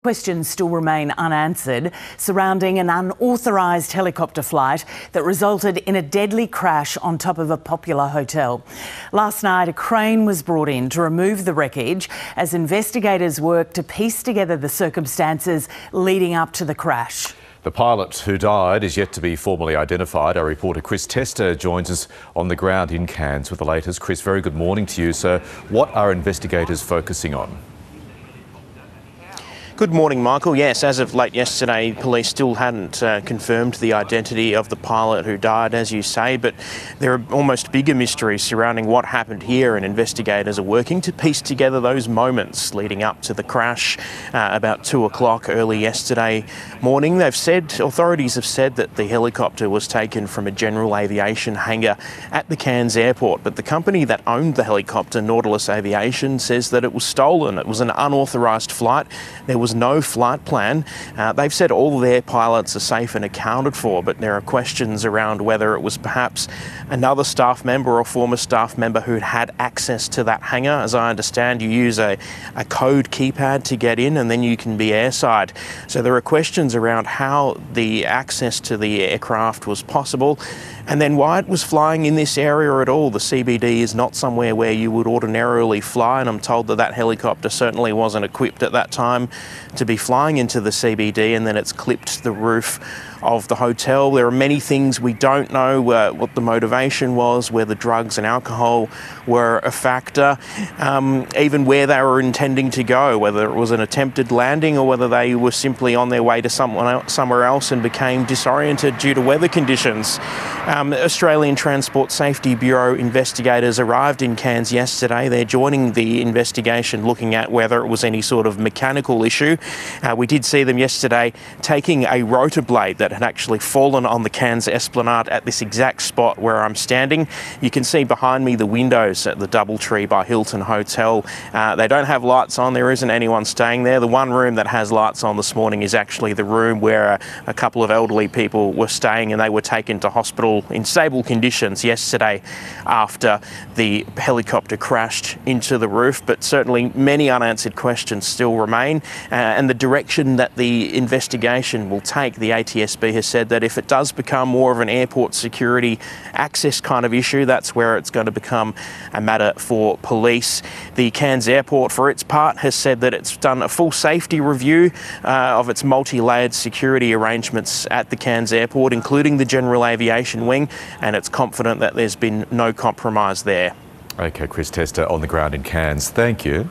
Questions still remain unanswered surrounding an unauthorised helicopter flight that resulted in a deadly crash on top of a popular hotel. Last night, a crane was brought in to remove the wreckage as investigators worked to piece together the circumstances leading up to the crash. The pilot who died is yet to be formally identified. Our reporter Chris Tester joins us on the ground in Cairns with the latest. Chris, very good morning to you. So what are investigators focusing on? Good morning, Michael. Yes, as of late yesterday, police still hadn't confirmed the identity of the pilot who died, as you say, but there are almost bigger mysteries surrounding what happened here, and investigators are working to piece together those moments leading up to the crash about 2 o'clock early yesterday morning. Authorities have said that the helicopter was taken from a general aviation hangar at the Cairns airport, but the company that owned the helicopter, Nautilus Aviation, says that it was stolen. It was an unauthorised flight. There was no flight plan. They've said all their pilots are safe and accounted for, but there are questions around whether it was perhaps another staff member or former staff member who'd had access to that hangar. As I understand, you use a code keypad to get in and then you can be airside. So there are questions around how the access to the aircraft was possible, and then why it was flying in this area at all. The CBD is not somewhere where you would ordinarily fly, and I'm told that that helicopter certainly wasn't equipped at that time to be flying into the CBD, and then it's clipped the roof of the hotel. There are many things we don't know, what the motivation was, whether drugs and alcohol were a factor, even where they were intending to go, whether it was an attempted landing or whether they were simply on their way to somewhere else and became disoriented due to weather conditions. Australian Transport Safety Bureau investigators arrived in Cairns yesterday. They're joining the investigation looking at whether it was any sort of mechanical issue. We did see them yesterday taking a rotor blade that had actually fallen on the Cairns Esplanade at this exact spot where I'm standing. You can see behind me the windows at the DoubleTree by Hilton Hotel. They don't have lights on. There isn't anyone staying there. The one room that has lights on this morning is actually the room where a couple of elderly people were staying, and they were taken to hospital in stable conditions yesterday after the helicopter crashed into the roof. But certainly many unanswered questions still remain, and the direction that the investigation will take, the ATSB has said that if it does become more of an airport security access kind of issue, that's where it's going to become a matter for police. The Cairns airport, for its part, has said that it's done a full safety review of its multi-layered security arrangements at the Cairns airport, including the general aviation wing, and it's confident that there's been no compromise there. OK, Chris Tester on the ground in Cairns. Thank you.